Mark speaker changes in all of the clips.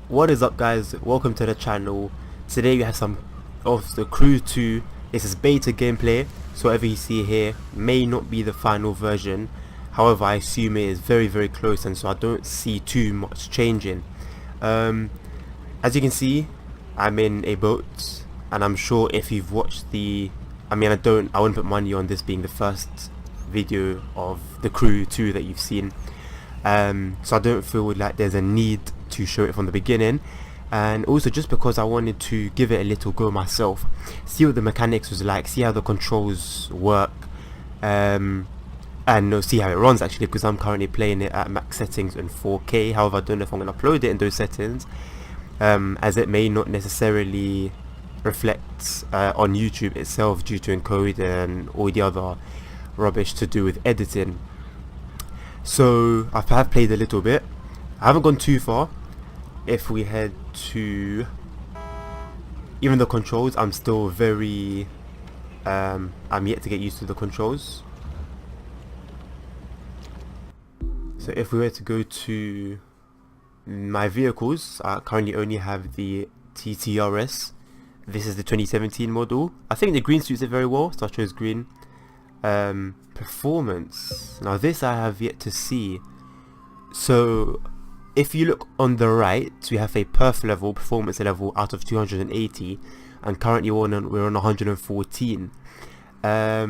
Speaker 1: What is up, guys? Welcome to the channel. Today we have some of the Crew 2. This is beta gameplay, so whatever you see here may not be the final version. However, I assume it is very close, and so I don't see too much changing. As you can see, I'm in a boat, and I'm sure if you've watched the I wouldn't put money on this being the first video of the Crew 2 that you've seen. So I don't feel like there's a need to show it from the beginning, and also just because I wanted to give it a little go myself, see what the mechanics was like, see how the controls work, and see how it runs actually, because I'm currently playing it at max settings in 4K. However, I don't know if I'm going to upload it in those settings, as it may not necessarily reflect on YouTube itself due to encode and all the other rubbish to do with editing. So I have played a little bit. I haven't gone too far. If we head to, even the controls, I'm still very I'm yet to get used to the controls. So if we were to go to my vehicles, I currently only have the TTRS. This is the 2017 model. I think the green suits it very well, so I chose green. Performance, now this I have yet to see. So if you look on the right, we have a performance level out of 280, and currently we're on 114. Now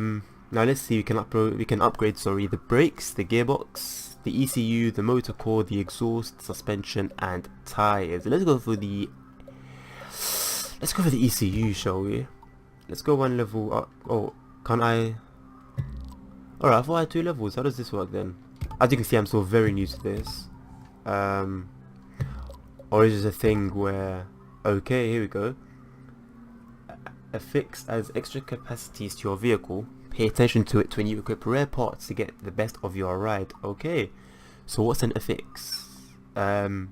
Speaker 1: let's see, we can upgrade the brakes, the gearbox, the ECU, the motor core, the exhaust, suspension, and tires. Let's go for the ECU, shall we? Let's go one level up. Oh, can't I? Alright, I thought I had 2 levels. How does this work then? As you can see, I'm still very new to this. Or is this a thing where... Okay, here we go. Affix as extra capacities to your vehicle. Pay attention to it when you equip rare parts to get the best of your ride. Okay, so what's an affix? Let's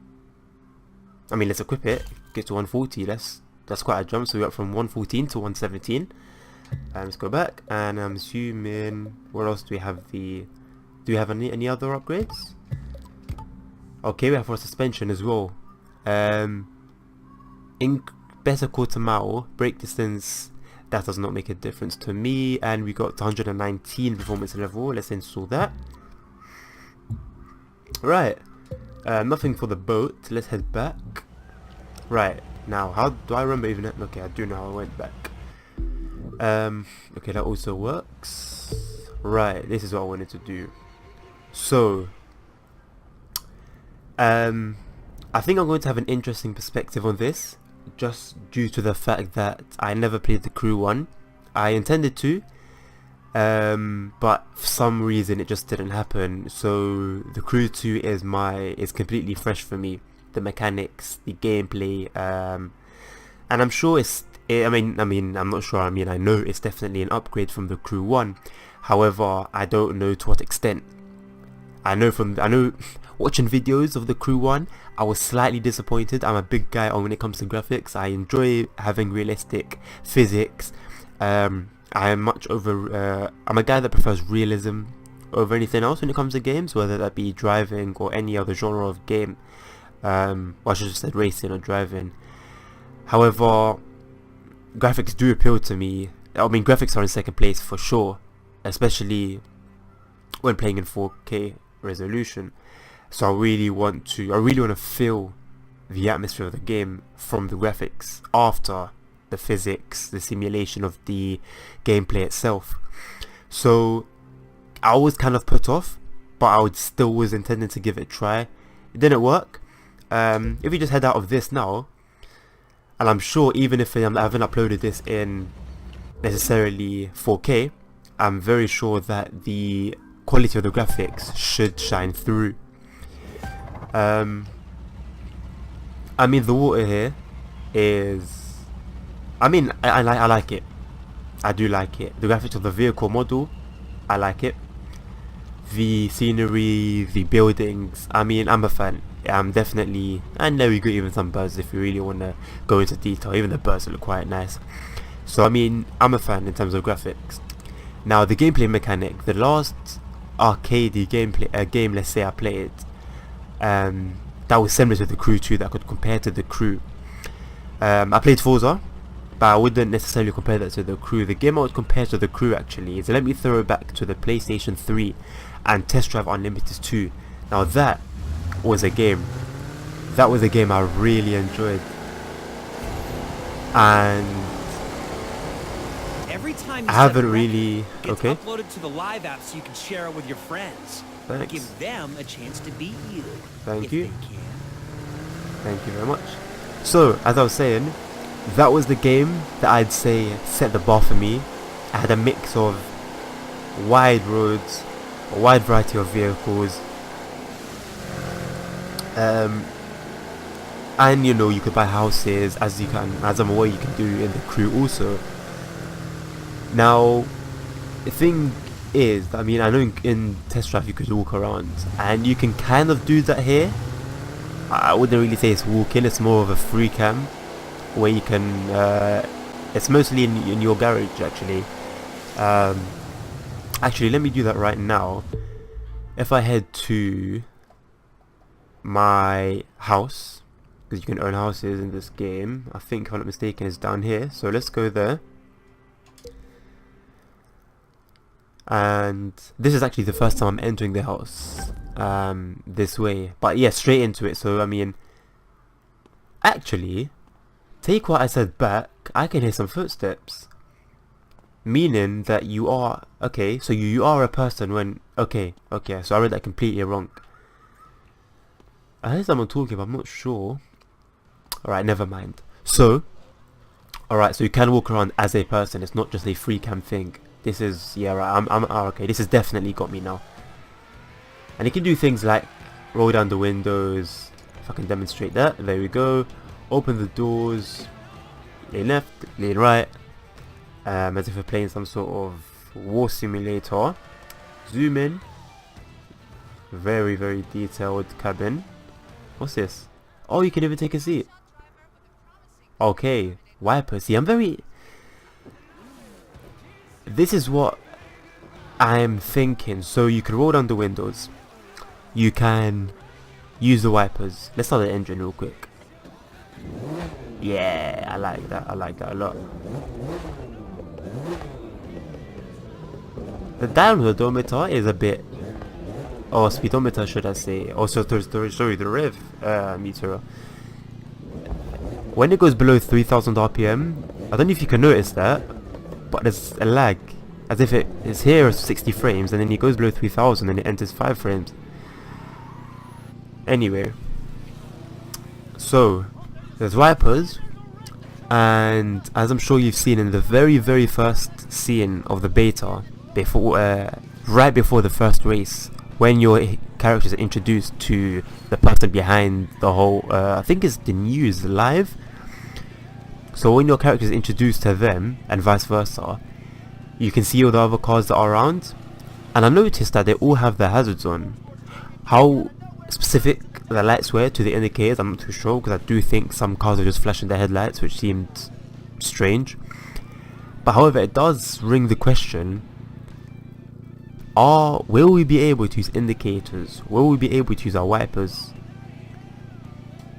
Speaker 1: equip it. Get to 140. That's quite a jump. So we're up from 114 to 117. Let's go back, and I'm assuming, where else do we have do we have any other upgrades? Okay, we have for suspension as well. In better quarter mile, brake distance, that does not make a difference to me, and we got 119 performance level. Let's install that. Right, nothing for the boat. Let's head back. Right, now how do I remember even? Okay, I do know how I went back. Okay, that also works. Right, this is what I wanted to do. So I think I'm going to have an interesting perspective on this, just due to the fact that I never played the Crew 1. I intended to, but for some reason it just didn't happen. So the Crew 2 is completely fresh for me. The mechanics, the gameplay, and I'm sure I'm not sure, I know it's definitely an upgrade from the Crew 1. However, I don't know to what extent. I know watching videos of the Crew 1, I was slightly disappointed. I'm a big guy when it comes to graphics. I enjoy having realistic physics. I'm a guy that prefers realism over anything else when it comes to games, whether that be driving or any other genre of game. Well, I should have said racing or driving. However, graphics do appeal to me. Graphics are in second place for sure, especially when playing in 4K resolution. So I really want to feel the atmosphere of the game from the graphics after the physics, the simulation of the gameplay itself. So I was kind of put off, but I was intending to give it a try. It didn't work. If we just head out of this now, and I'm sure even if I haven't uploaded this in necessarily 4K, I'm very sure that the quality of the graphics should shine through. The water here is... I like it. I do like it. The graphics of the vehicle model, I like it. The scenery, the buildings, I'm a fan. And there we go, even some birds if you really want to go into detail. Even the birds look quite nice. So I'm a fan in terms of graphics. Now the gameplay mechanic, the last arcadey game let's say I played, that was similar to the Crew 2 that I could compare to the Crew. I played Forza, but I wouldn't necessarily compare that to the Crew. The game I would compare to the Crew actually is, let me throw it back to the PlayStation 3 and Test Drive Unlimited 2. Now that was a game I really enjoyed, and
Speaker 2: every time
Speaker 1: I haven't really
Speaker 2: uploaded to the live app so you can share it with your friends.
Speaker 1: Thanks.
Speaker 2: Give them a chance to beat you.
Speaker 1: Thank you.
Speaker 2: They can.
Speaker 1: Thank you very much. So, as I was saying, that was the game that I'd say set the bar for me. I had a mix of wide roads, a wide variety of vehicles, and you know, you could buy houses, as I'm aware you can do in the Crew also. Now, the thing is, I mean, I know in Test Drive you could walk around, and you can kind of do that here. I wouldn't really say it's walking, it's more of a free cam, where you can, it's mostly in your garage actually. Actually, let me do that right now. If I head to my house, because you can own houses in this game, I think if I'm not mistaken it's down here, so let's go there. And this is actually the first time I'm entering the house this way, but yeah, straight into it. So I mean, actually, take what I said back, I can hear some footsteps, meaning that you are okay. So you are a person when okay, so I read that completely wrong. I heard someone talking, but I'm not sure. Alright, never mind. So alright, so you can walk around as a person, it's not just a free cam thing. This is, yeah, right, okay, this has definitely got me now. And you can do things like roll down the windows, if I can demonstrate that, there we go. Open the doors, lean left, lean right, as if we're playing some sort of war simulator. Zoom in, very, very detailed cabin. What's this? Oh, you can even take a seat. Okay, wipers. See, this is what I'm thinking. So you can roll down the windows, you can use the wipers. Let's start the engine real quick. Yeah, I like that a lot. The downward odometer is a bit, or speedometer should I say, also sorry, the rev meter. When it goes below 3000 RPM, I don't know if you can notice that, but there's a lag, as if it is here 60 frames and then it goes below 3000 and it enters 5 frames. Anyway, so there's wipers, and as I'm sure you've seen in the very, very first scene of the beta, before right before the first race, when your characters are introduced to the person behind the whole, I think it's the news live. So when your character is introduced to them and vice versa, you can see all the other cars that are around, and I noticed that they all have their hazards on. How specific the lights were to the indicators, I'm not too sure, because I do think some cars are just flashing their headlights, which seemed strange. But however, it does ring the question, will we be able to use indicators? Will we be able to use our wipers?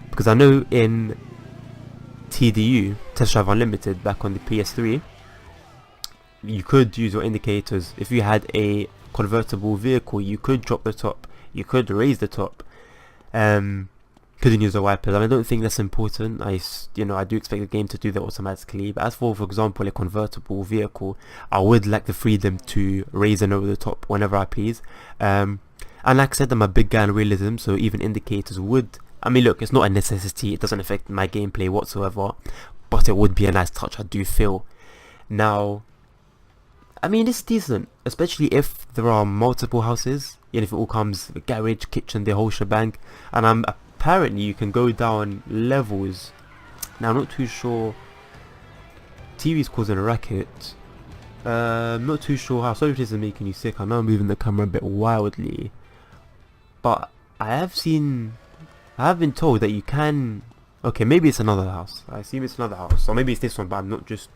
Speaker 1: Because I know in TDU, Test Drive Unlimited, back on the PS3, you could use your indicators. If you had a convertible vehicle, you could drop the top, you could raise the top, couldn't use the wipers. I don't think that's important. I do expect the game to do that automatically, but as for example a convertible vehicle, I would like the freedom to raise and lower the top whenever I please. And like I said, I'm a big guy in realism, so even indicators would, I mean look, it's not a necessity, it doesn't affect my gameplay whatsoever, but it would be a nice touch, I do feel. Now, I mean, it's decent, especially if there are multiple houses, and if it all comes, the garage, kitchen, the whole shebang. And apparently you can go down levels. Now I'm not too sure, TV's causing a racket. I'm not too sure how, sorry if this is making you sick, I know I'm moving the camera a bit wildly, but I have been told that you can, okay, maybe it's another house, I assume it's another house, or maybe it's this one, but I'm just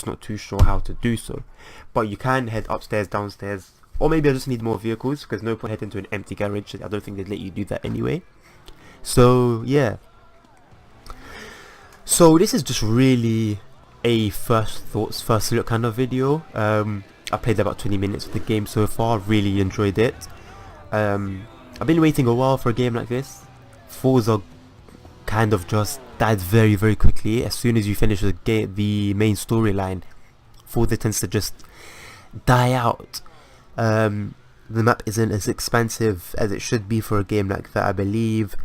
Speaker 1: not too sure how to do so. But you can head upstairs, downstairs, or maybe I just need more vehicles, because no point heading to an empty garage, I don't think they'd let you do that anyway. So yeah, so this is just really a first thoughts, first look kind of video. I played about 20 minutes of the game so far, really enjoyed it. I've been waiting a while for a game like this. Forza kind of just died very quickly. As soon as you finish the game, the main storyline, Forza tends to just die out. The map isn't as expansive as it should be for a game like that, I believe,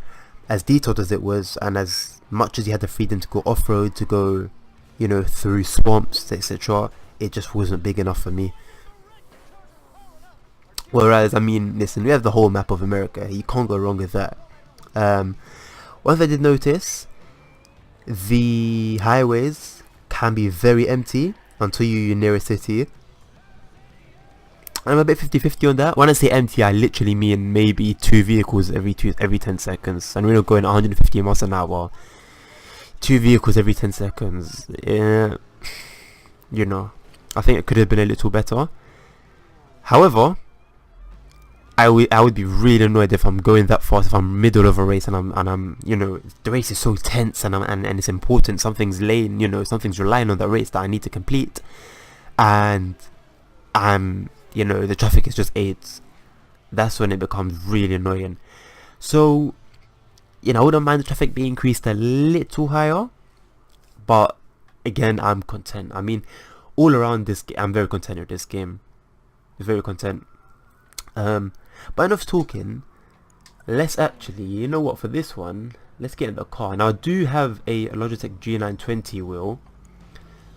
Speaker 1: as detailed as it was, and as much as you had the freedom to go off-road, to go, you know, through swamps, etc., it just wasn't big enough for me. Whereas, I mean, listen, we have the whole map of America, you can't go wrong with that. One thing I did notice, the highways can be very empty until you're near a city. I'm a bit 50-50 on that. When I say empty, I literally mean maybe 2 vehicles every 10 seconds. And we're not going 150 miles an hour. 2 vehicles every 10 seconds. Yeah, you know, I think it could have been a little better. However, I would be really annoyed if I'm going that fast, if I'm middle of a race and I'm you know, the race is so tense and it's important. Something's relying on that race that I need to complete, and you know, the traffic is just 8. That's when it becomes really annoying. So, you know, I wouldn't mind the traffic being increased a little higher, but again, I'm content. I mean, all around this game, I'm very content with this game. Very content. But enough talking. Let's actually, you know what, for this one, let's get in the car. Now, I do have a Logitech G920 wheel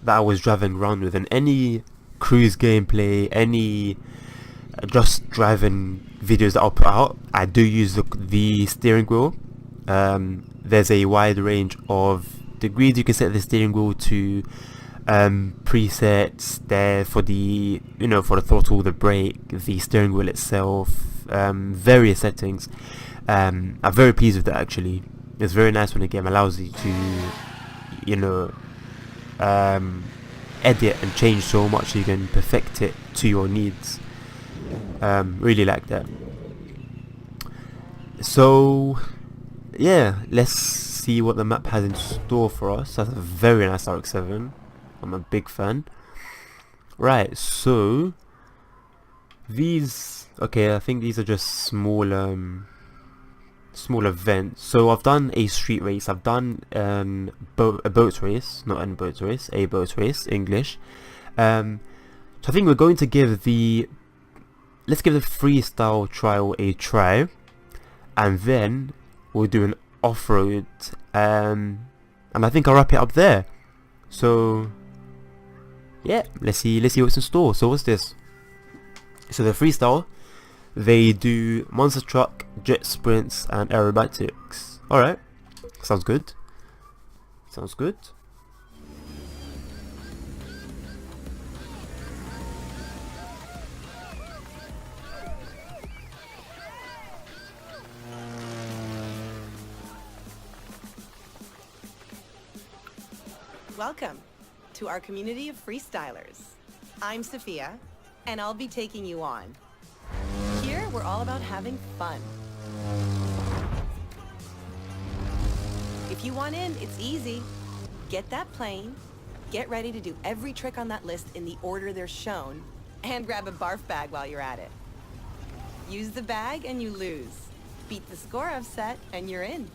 Speaker 1: that I was driving around with, and any cruise gameplay, any just driving videos that I'll put out, I do use the steering wheel. There's a wide range of degrees you can set the steering wheel to, presets there for the, you know, for the throttle, the brake, the steering wheel itself, various settings. I'm very pleased with that actually. It's very nice when the game allows you to, you know, edit and change so much so you can perfect it to your needs. Really like that. So yeah, let's see what the map has in store for us. That's a very nice RX-7. I'm a big fan. Right, so these, okay, I think these are just small events. So I've done a street race, I've done a boat race, not a boat race, a boat race, English. So I think we're going to give let's give the freestyle trial a try, and then we'll do an off-road, and I think I'll wrap it up there. So yeah, let's see what's in store. So what's this? So the freestyle, they do monster truck, jet sprints, and aerobatics. Alright, sounds good. Sounds good.
Speaker 3: Welcome to our community of freestylers. I'm Sophia, and I'll be taking you on. Here, we're all about having fun. If you want in, it's easy. Get that plane, get ready to do every trick on that list in the order they're shown, and grab a barf bag while you're at it. Use the bag and you lose. Beat the score I've set and you're in.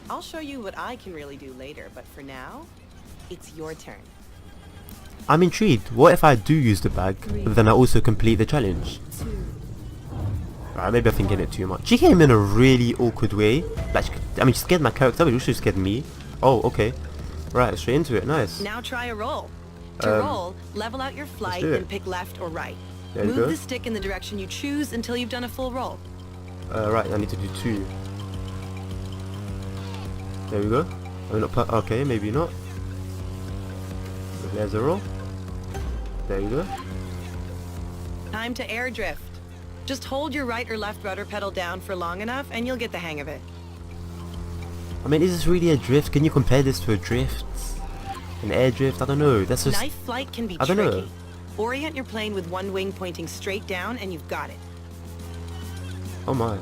Speaker 3: I'll show you what I can really do later, but for now, it's your turn.
Speaker 1: I'm intrigued. What if I do use the bag, but then I also complete the challenge? Alright, maybe I'm thinking it too much. She came in a really awkward way. Like, she scared my character, but also scared me. Oh, okay. Right, straight into it. Nice.
Speaker 3: Now try a roll. To roll, level out your flight and pick left or right.
Speaker 1: There you
Speaker 3: Move
Speaker 1: go.
Speaker 3: the stick in the direction you choose until you've done a full roll.
Speaker 1: Right, I need to do 2. There we go. Oh, not okay, maybe not. There's a roll. There you go.
Speaker 3: Time to air drift. Just hold your right or left rudder pedal down for long enough and you'll get the hang of it.
Speaker 1: I mean, is this really a drift? Can you compare this to a drift? An air drift? I don't know. That's just...
Speaker 3: Knife flight can be
Speaker 1: I don't
Speaker 3: tricky.
Speaker 1: know.
Speaker 3: Orient your plane with one wing pointing straight down and you've got it.
Speaker 1: Oh my.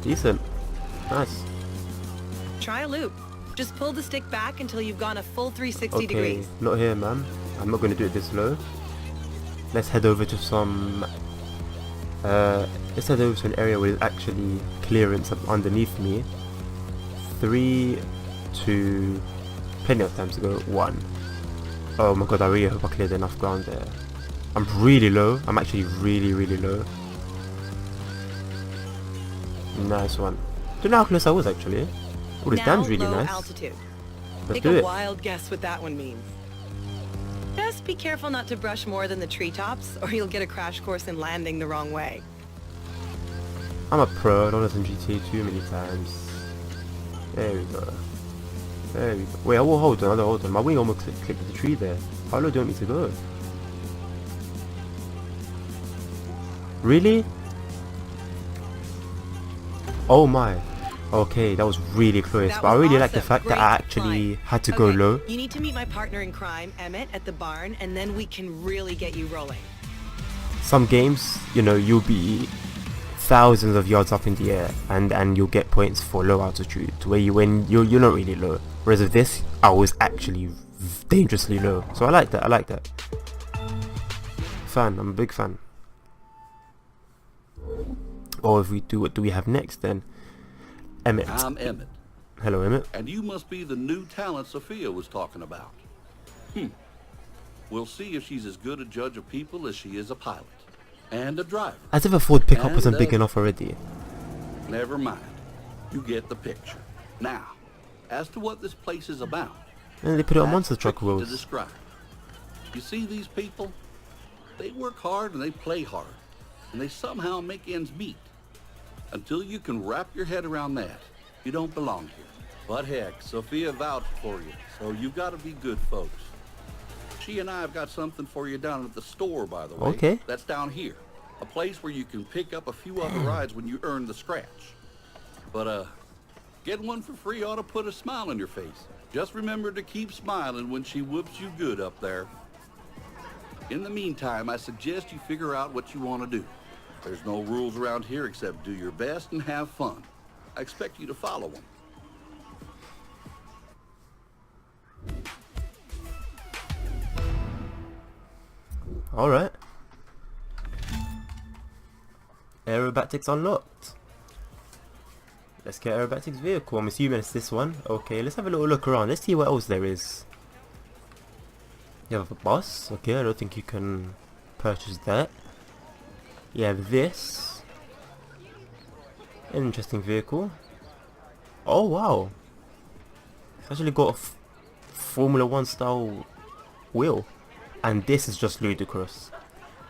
Speaker 1: Decent. Nice.
Speaker 3: try a loop. Just pull the stick back until you've gone a full 360
Speaker 1: Okay,
Speaker 3: degrees.
Speaker 1: not here, man. I'm not going to do it this low. Let's head over to some... let's head over to an area where there's actually clearance up underneath me. 3, 2... Plenty of time to go. 1. Oh my god, I really hope I cleared enough ground there. I'm really low. I'm actually really, really low. Nice one. Don't know how close I was actually. Oh, this dam's really
Speaker 3: low
Speaker 1: nice.
Speaker 3: altitude.
Speaker 1: Let's
Speaker 3: Take
Speaker 1: do
Speaker 3: a
Speaker 1: it.
Speaker 3: wild guess what that one means. Just be careful not to brush more than the treetops, or you'll get a crash course in landing the wrong way.
Speaker 1: I'm a pro. I don't listen to GTA too many times. There we go. There we go. Wait, I will hold on. Hold on. My wing almost clicked the tree there. How low do you want me to go? Really? Oh my. Okay, that was really close.
Speaker 3: That
Speaker 1: But I
Speaker 3: was
Speaker 1: really like the
Speaker 3: awesome.
Speaker 1: fact that
Speaker 3: Great
Speaker 1: I actually
Speaker 3: climb.
Speaker 1: had to go
Speaker 3: Okay,
Speaker 1: low.
Speaker 3: You need to meet my partner in crime, Emmett, at the barn, and then we can really get you rolling.
Speaker 1: Some games, you know, you'll be thousands of yards up in the air and you'll get points for low altitude where you're not really low. Whereas with this, I was actually dangerously low. So I like that. I like that. Fan. I'm a big fan. Or if we do, what do we have next then? Emmett.
Speaker 4: I'm Emmett,
Speaker 1: Hello, Emmett.
Speaker 4: and you must be the new talent Sophia was talking about. We'll see if she's as good a judge of people as she is a pilot. And a driver.
Speaker 1: As if a Ford pickup
Speaker 4: And,
Speaker 1: wasn't big enough already.
Speaker 4: Never mind. You get the picture. Now, as to what this place is about.
Speaker 1: And they put it on
Speaker 4: that's
Speaker 1: monster truck
Speaker 4: tricky to
Speaker 1: wheels.
Speaker 4: describe. You see these people? They work hard and they play hard. And they somehow make ends meet. Until you can wrap your head around that, you don't belong here. But heck, Sophia vouched for you, so you've got to be good folks. She and I have got something for you down at the store, by the way.
Speaker 1: Okay.
Speaker 4: That's down here. A place where you can pick up a few other rides when you earn the scratch. But, getting one for free ought to put a smile on your face. Just remember to keep smiling when she whoops you good up there. In the meantime, I suggest you figure out what you want to do. There's no rules around here except do your best and have fun. I expect you to follow them.
Speaker 1: Alright. Aerobatics unlocked. Let's get aerobatics vehicle. I'm assuming it's this one. Okay, let's have a little look around. Let's see what else there is. You have a bus. Okay, I don't think you can purchase that. You have this. An interesting vehicle. Oh wow. It's actually got a Formula 1 style wheel. And this is just ludicrous.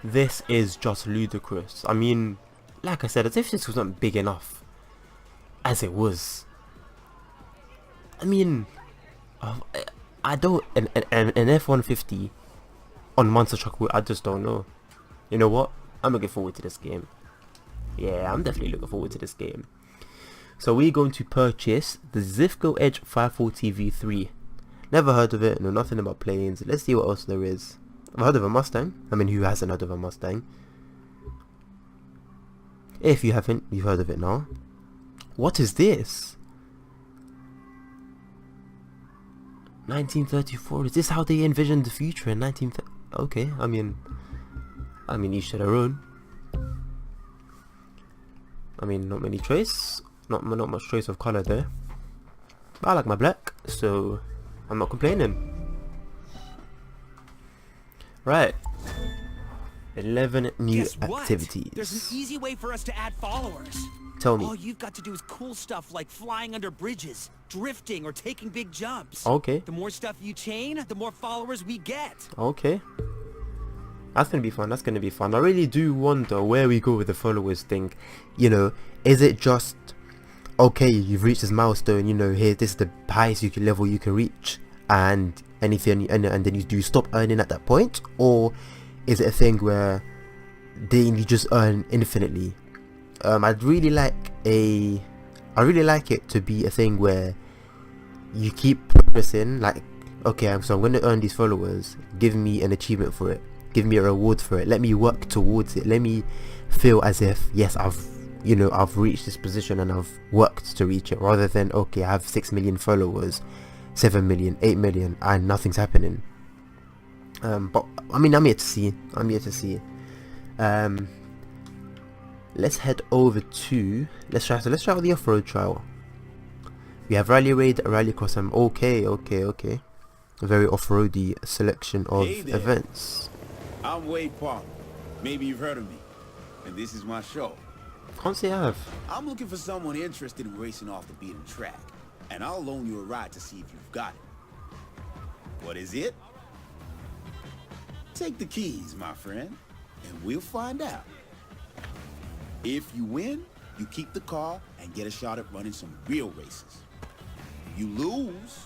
Speaker 1: This is just ludicrous. I mean, like I said, as if this wasn't big enough as it was. I mean, I don't, an F-150 on monster truck wheel, I just don't know. You know what? I'm looking forward to this game. Yeah, I'm definitely looking forward to this game. So we're going to purchase the Zifco Edge 540 V3. Never heard of it, know nothing about planes. Let's see what else there is. I've heard of a Mustang. I mean, who hasn't heard of a Mustang? If you haven't, you've heard of it now. What is this? 1934. Is this how they envisioned the future in 1930? Okay, I mean, each to their own. I mean, not many choice, not much choice of color there. But I like my black, so I'm not complaining. Right. 11 new
Speaker 2: Guess what?
Speaker 1: activities.
Speaker 2: There's an easy way for us to add followers.
Speaker 1: Tell me.
Speaker 2: All you've got to do is cool stuff like flying under bridges, drifting, or taking big jumps.
Speaker 1: Okay.
Speaker 2: The more stuff you chain, the more followers we get.
Speaker 1: Okay. That's gonna be fun. That's gonna be fun. I really do wonder where we go with the followers thing. You know, is it just okay? You've reached this milestone. You know, here this is the highest level you can reach, and anything, and then you do stop earning at that point, or is it a thing where then you just earn infinitely? I'd really like it to be a thing where you keep progressing. Like, okay, so I'm going to earn these followers. Give me an achievement for it. Give me a reward for it. Let me work towards it. Let me feel as if, yes, I've you know, I've reached this position and I've worked to reach it, rather than, okay, I have 6 million followers, 7 million, 8 million, and nothing's happening. But I mean, I'm here to see. Let's head over to let's try out the off-road trial. We have rally raid, rally cross. Okay. A very off-roady selection of events.
Speaker 5: I'm Pt.1. Maybe you've heard of me, and this is my show.
Speaker 1: Can't say I have.
Speaker 5: I'm looking for someone interested in racing off the beaten track, and I'll loan you a ride to see if you've got it. What is it? Take the keys, my friend, and we'll find out. If you win, you keep the car and get a shot at running some real races. You lose,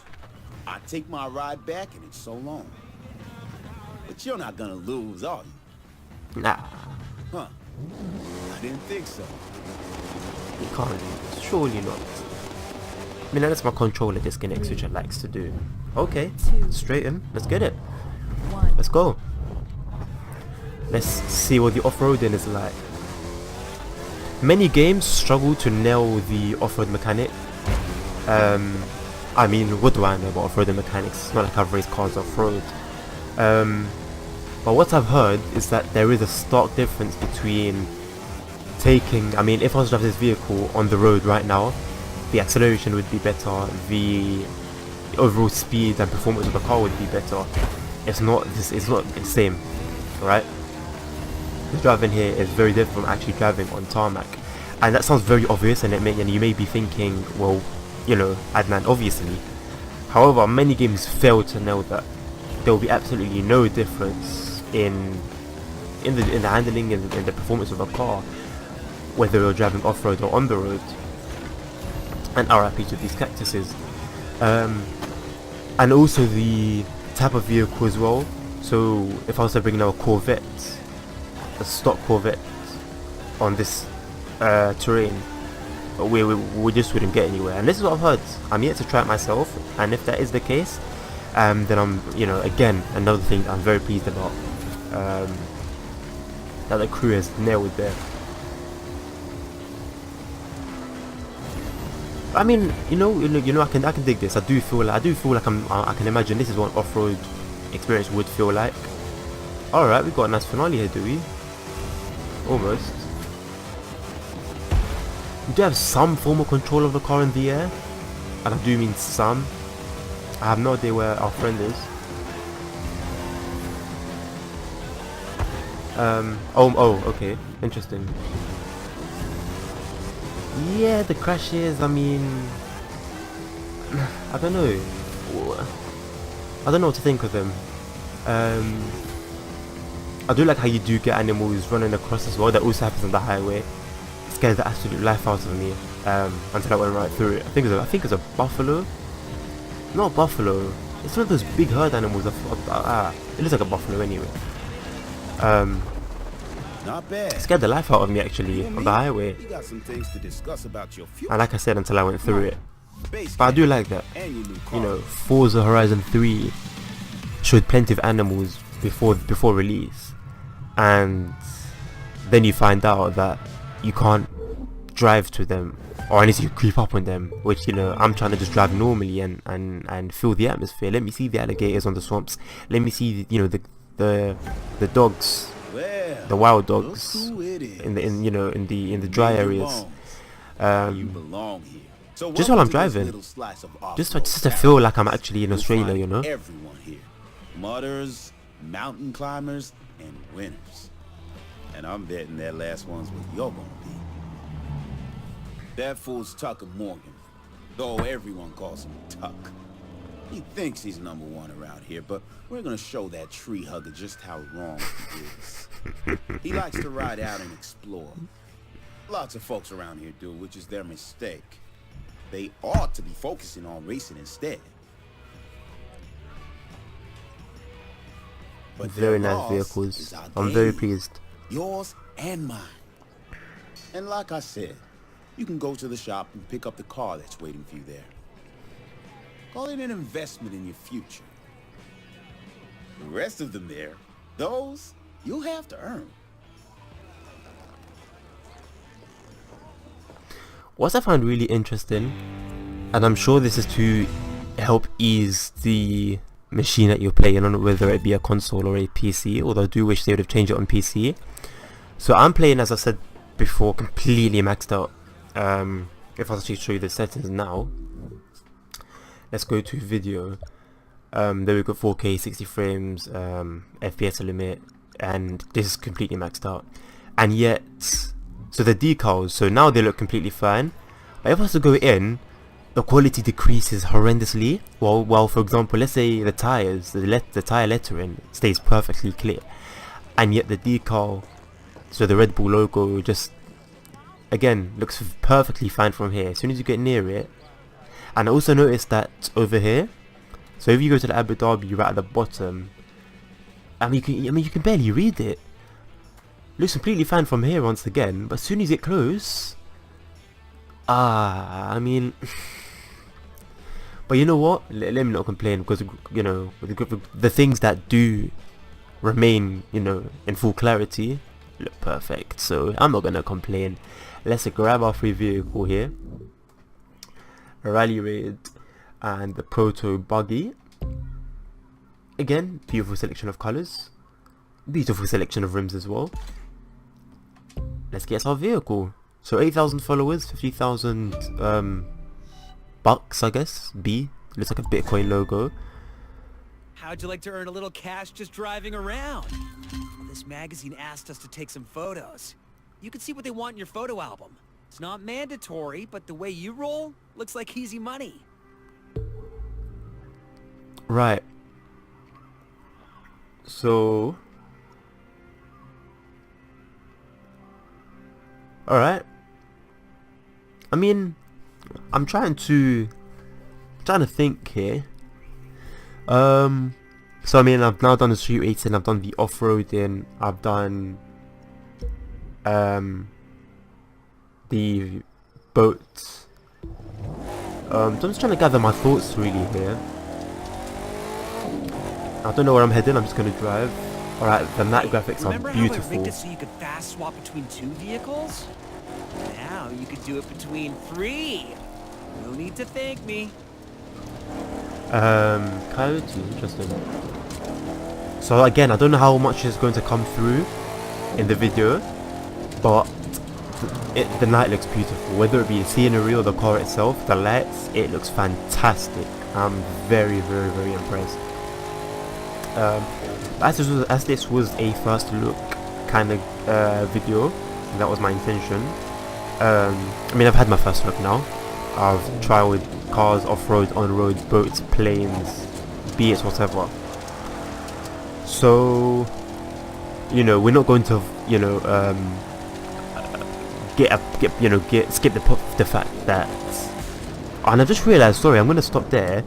Speaker 5: I take my ride back and it's so long. But you're not gonna lose, are you?
Speaker 1: Nah,
Speaker 5: Huh. I didn't think so.
Speaker 1: you can't lose. Surely not. I mean, unless my controller disconnects, which it likes to do. Okay, straight in. Let's get it. Let's go. Let's see what the off-roading is like. Many games struggle to nail the off-road mechanic. I mean, what do I know about off-road mechanics? It's not like I've raced cars off-road. But what I've heard is that there is a stark difference between taking, I mean, if I was to drive this vehicle on the road right now, the acceleration would be better, the overall speed and performance of the car would be better. It's not the same, right? The driving here is very different from actually driving on tarmac, and that sounds very obvious, and you may be thinking, well, you know, Adnan, obviously. However, many games fail to nail that. There will be absolutely no difference in the handling and in the performance of a car, whether you're driving off-road or on the road. And RIP to these cactuses. And also the type of vehicle as well. So if I was to bring now a Corvette, a stock Corvette on this terrain, we just wouldn't get anywhere. And this is what I've heard. I'm yet to try it myself, and if that is the case, then I'm, you know, again, another thing I'm very pleased about, that the crew has nailed there. I mean, you know, I can dig this. I do feel like I can imagine this is what off-road experience would feel like. All right, we've got a nice finale here, do we? Almost. We do have some form of control of the car in the air, and I do mean some. I have no idea where our friend is. Oh, okay, interesting. Yeah, the crashes, I mean, I don't know. I don't know what to think of them. I do like how you do get animals running across as well. That also happens on the highway. It scared the absolute life out of me until I went right through it. I think it's a buffalo. Not a buffalo. It's one of those big herd animals. It looks like a buffalo anyway.
Speaker 5: Not bad.
Speaker 1: It scared the life out of me actually on the highway.
Speaker 5: You got some things to discuss about your future.
Speaker 1: And like I said, until I went through it.
Speaker 5: Base
Speaker 1: But I do
Speaker 5: camp
Speaker 1: like that.
Speaker 5: and your new
Speaker 1: You know,
Speaker 5: car.
Speaker 1: Forza Horizon 3 showed plenty of animals before release, and then you find out that you can't drive to them, or at least you creep up on them, which, you know, I'm trying to just drive normally and feel the atmosphere. Let me see the alligators on the swamps. Let me see, you know, the dogs,
Speaker 5: Well,
Speaker 1: the wild
Speaker 5: look
Speaker 1: dogs
Speaker 5: who it is.
Speaker 1: in the dry
Speaker 5: You
Speaker 1: areas.
Speaker 5: belong. You belong here. So
Speaker 1: just while I'm
Speaker 5: welcome to this
Speaker 1: driving,
Speaker 5: little slice of
Speaker 1: just
Speaker 5: off-road
Speaker 1: to
Speaker 5: town.
Speaker 1: feel like I'm actually in
Speaker 5: You'll
Speaker 1: Australia,
Speaker 5: find
Speaker 1: you know.
Speaker 5: Everyone here. Mudders, mountain climbers, and winners. And I'm betting that last one's what you're gonna be. That fool's Tucker Morgan, though everyone calls him Tuck. He thinks he's number one around here, but we're gonna show that tree hugger just how wrong he is. He likes to ride out and explore. Lots of folks around here do, which is their mistake. They ought to be focusing on racing instead. But
Speaker 1: Very
Speaker 5: their
Speaker 1: nice
Speaker 5: loss
Speaker 1: vehicles.
Speaker 5: is our
Speaker 1: I'm very
Speaker 5: gain.
Speaker 1: pleased.
Speaker 5: Yours and mine. And like I said, you can go to the shop and pick up the car that's waiting for you there. Call it an investment in your future. The rest of them there, those you'll have to earn.
Speaker 1: what I found really interesting, and I'm sure this is to help ease the machine that you're playing on, whether it be a console or a PC, although I do wish they would have changed it on PC. So I'm playing, as I said before, completely maxed out. If I actually show you the settings now, let's go to video. There we go, 4K 60 frames, FPS limit, and this is completely maxed out. And yet, so the decals, so now they look completely fine, but if I was to go in, the quality decreases horrendously. While for example, let's say the tires, the tire lettering stays perfectly clear, and yet the decal, so the Red Bull logo, just again looks perfectly fine from here as soon as you get near it. And I also noticed that over here, so if you go to the Abu Dhabi right at the bottom, you can barely read it. Looks completely fine from here once again, but as soon as you get close, I mean, but you know what? Let me not complain, because you know, the things that do remain, you know, in full clarity look perfect. So I'm not gonna complain. Let's grab our free vehicle here, a rally raid, and the proto buggy. Again, beautiful selection of colors, beautiful selection of rims as well. Let's get our vehicle. So 8,000 followers, 50,000 bucks, I guess. B, looks like a Bitcoin logo.
Speaker 2: How'd you like to earn a little cash just driving around? Well, this magazine asked us to take some photos. You can see what they want in your photo album. It's not mandatory, but the way you roll looks like easy money.
Speaker 1: Right. So, alright. I mean, I'm trying to think here. So I mean, I've now done the street racing, I've done the off-roading, I've done the boats. So I'm just trying to gather my thoughts really here. I don't know where I'm heading, I'm just gonna drive. Alright, the night graphics are beautiful.
Speaker 2: Remember how I rigged it so you could fast swap between 2 vehicles? Now you could do it between 3. No need to thank me.
Speaker 1: Coyote, interesting. So again, I don't know how much is going to come through in the video, but the night looks beautiful. Whether it be the scenery or the car itself, the lights, it looks fantastic. I'm very, very, very impressed. As this was a first look kind of video, that was my intention. I mean, I've had my first look now. I've trialed cars, off-road, on-road, boats, planes, be it whatever. So, you know, we're not going to, you know, skip the fact that, and I just realized, sorry, I'm going to stop there.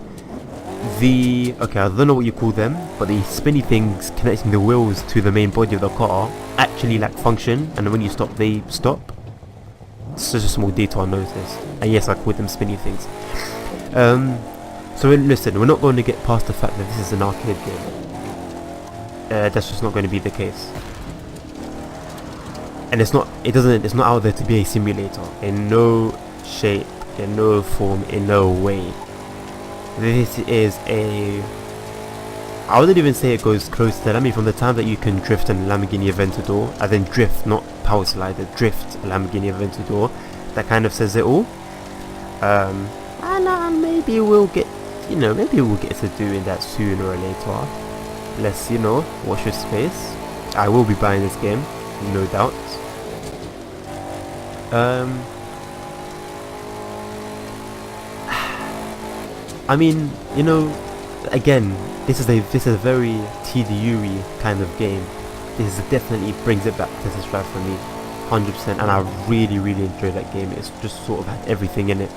Speaker 1: Okay, I don't know what you call them, but the spinny things connecting the wheels to the main body of the car actually lack function, and when you stop, they stop. It's just a small detail I noticed, and yes, I call them spinny things. So listen, we're not going to get past the fact that this is an arcade game. That's just not going to be the case, and it's not out there to be a simulator in no shape, in no form, in no way. This is I wouldn't even say it goes close to that. I mean, from the time that you can drift a Lamborghini Aventador, and then drift, not power slider, drift a Lamborghini Aventador, that kind of says it all. And maybe we'll get, you know, maybe we'll get to doing that sooner or later. Let's, you know, watch your space. I will be buying this game, no doubt. I mean, you know, again, this is a very TDU-y kind of game. This definitely brings it back to this drive for me, 100%, and I really, really enjoyed that game. It's just sort of had everything in it.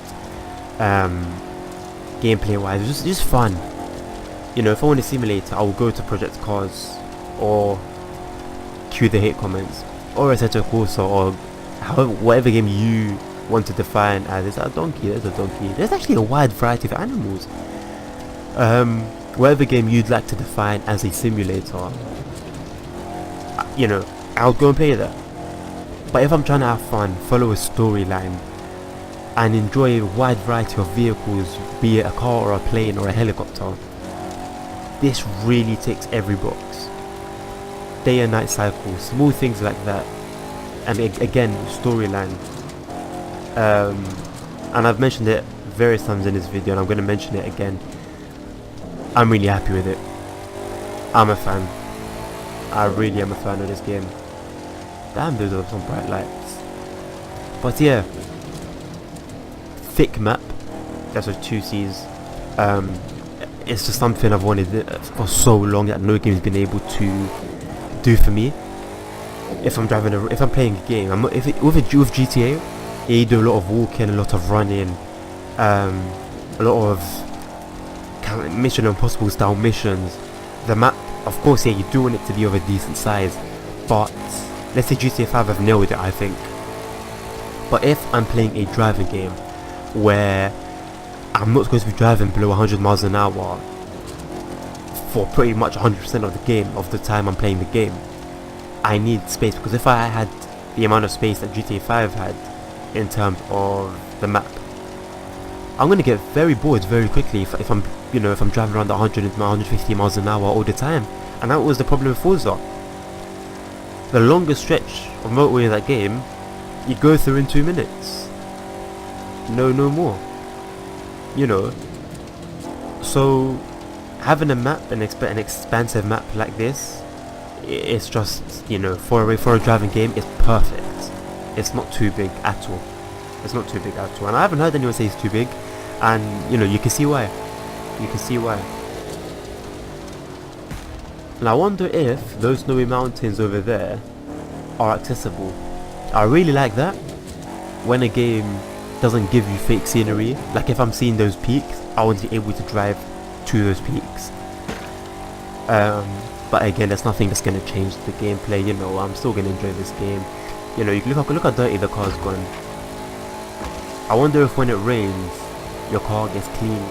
Speaker 1: Gameplay-wise, it's just fun. You know, if I want a simulator, I will go to Project Cars, or cue the hate comments, or Assetto Corsa, or whatever game you want to define as. Is that a donkey? There's a donkey. There's actually a wide variety of animals. Whatever game you'd like to define as a simulator, you know, I'll go and play that. But if I'm trying to have fun, follow a storyline, and enjoy a wide variety of vehicles, be it a car or a plane or a helicopter, this really ticks every box. Day and night cycles, small things like that, and again, storyline. And I've mentioned it various times in this video, and I'm going to mention it again. I'm really happy with it. I'm a fan. I really am a fan of this game. Damn, those are some bright lights. But yeah, thick map. That's with 2 C's. It's just something I've wanted for so long that no game's been able to do for me. If I'm playing a game, with GTA, yeah, you do a lot of walking, a lot of running, a lot of Mission Impossible style missions. The map, of course, yeah, you do want it to be of a decent size, but let's say GTA 5 have nailed it, I think. But if I'm playing a driving game where I'm not supposed to be driving below 100 miles an hour for pretty much 100% of the game, of the time I'm playing the game, I need space, because if I had the amount of space that GTA 5 had in terms of the map, I'm going to get very bored very quickly if I'm driving around 100 150 miles an hour all the time. And that was the problem with Forza. The longest stretch of motorway in that game you go through in 2 minutes, no more, so having a map, an expansive map like this, it's just, for a driving game, it's perfect. It's not too big at all. And I haven't heard anyone say it's too big, and you can see why. And I wonder if those snowy mountains over there are accessible. I really like that when a game doesn't give you fake scenery. Like if I'm seeing those peaks, I want to be able to drive to those peaks. But again, there's nothing that's going to change the gameplay. I'm still going to enjoy this game. You can look how dirty the car's gone. I wonder if when it rains, your car gets clean,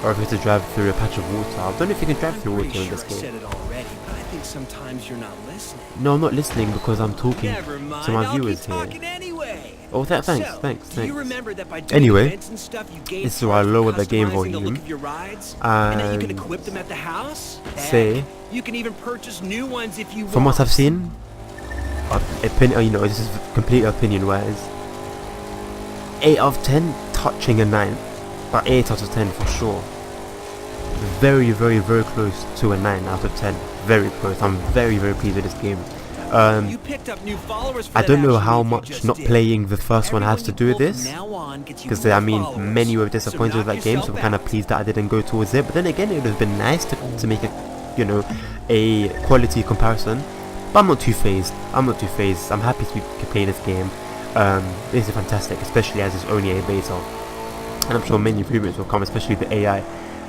Speaker 1: or if you have to drive through a patch of water. I don't know if you can drive through water in this game.
Speaker 2: I said it already, but I think sometimes you're not listening.
Speaker 1: No, I'm not listening because I'm talking
Speaker 2: Never mind,
Speaker 1: to my
Speaker 2: I'll
Speaker 1: viewers
Speaker 2: keep
Speaker 1: here.
Speaker 2: talking anyway.
Speaker 1: Oh, thanks.
Speaker 2: Do you remember that by doing
Speaker 1: Anyway,
Speaker 2: events and stuff, you gain
Speaker 1: this is where I lower the game
Speaker 2: customizing the
Speaker 1: volume,
Speaker 2: look of your rides, and that you can
Speaker 1: and
Speaker 2: equip them at the house?
Speaker 1: say,
Speaker 2: Heck, you can even purchase new ones if you want.
Speaker 1: from what I've seen, this is complete opinion wise, 8 out of 10, touching a 9, but 8 out of 10 for sure. Very, very, very close to a 9 out of 10. Very close. I'm very, very pleased with this game.
Speaker 2: You picked up new followers for
Speaker 1: I don't
Speaker 2: that
Speaker 1: know
Speaker 2: action
Speaker 1: how
Speaker 2: move you
Speaker 1: much
Speaker 2: just
Speaker 1: not
Speaker 2: did.
Speaker 1: playing the first one has to do with
Speaker 2: Everyone you
Speaker 1: this,
Speaker 2: pull from now on gets you
Speaker 1: because
Speaker 2: more followers.
Speaker 1: many were disappointed
Speaker 2: So
Speaker 1: with that
Speaker 2: knock
Speaker 1: game, so I'm
Speaker 2: yourself
Speaker 1: kind of
Speaker 2: out.
Speaker 1: pleased that I didn't go towards it. But then again, it would have been nice to make a quality comparison. But I'm not too phased. I'm happy to be playing this game. This is fantastic, especially as it's only a beta, and I'm sure many improvements will come, especially the AI.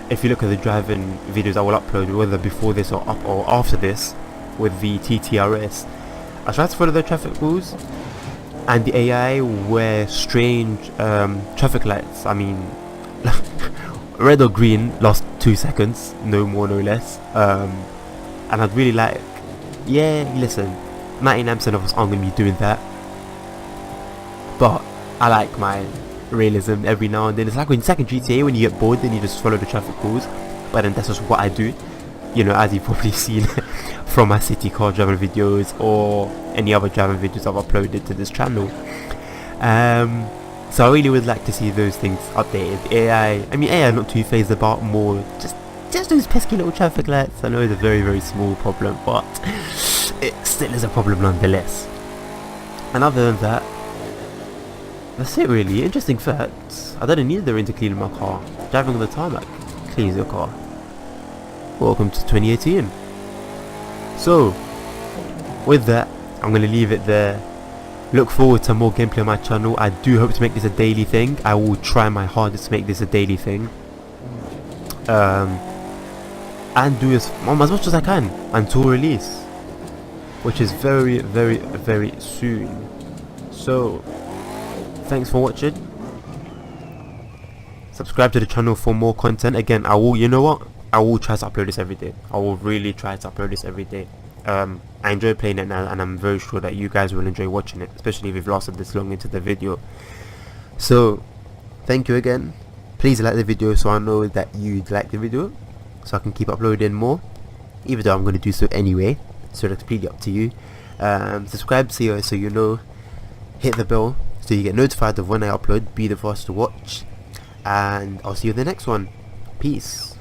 Speaker 1: If you look at the driving videos I will upload, whether before this or after this, with the TTRS, I tried to follow the traffic rules, and the AI were strange traffic lights. I mean, red or green lost 2 seconds, no more, no less. And I'd really like, yeah, listen, 99% of us aren't going to be doing that, but I like my realism every now and then. It's like in GTA, when you get bored, then you just follow the traffic rules. But then that's just what I do, as you've probably seen from my city car driving videos or any other driving videos I've uploaded to this channel. So I really would like to see those things updated. AI I'm not too phased about, more just those pesky little traffic lights. I know it's a very, very small problem, but it still is a problem nonetheless. And other than that, that's it really. Interesting facts. I don't need the rain to clean my car. Driving on the tarmac cleans your car. Welcome to 2018. So, with that, I'm going to leave it there. Look forward to more gameplay on my channel. I do hope to make this a daily thing. I will try my hardest to make this a daily thing. And do as much as I can until release, which is very, very, very soon. So, thanks for watching. Subscribe to the channel for more content. Again, I will try to upload this every day. I will really try to upload this every day. I enjoy playing it now, and I'm very sure that you guys will enjoy watching it, especially if you've lasted this long into the video. So, thank you again. Please like the video so I know that you'd like the video, so I can keep uploading more, even though I'm going to do so anyway, so that's completely up to you. Subscribe so you know, hit the bell so you get notified of when I upload, be the first to watch, and I'll see you in the next one. Peace.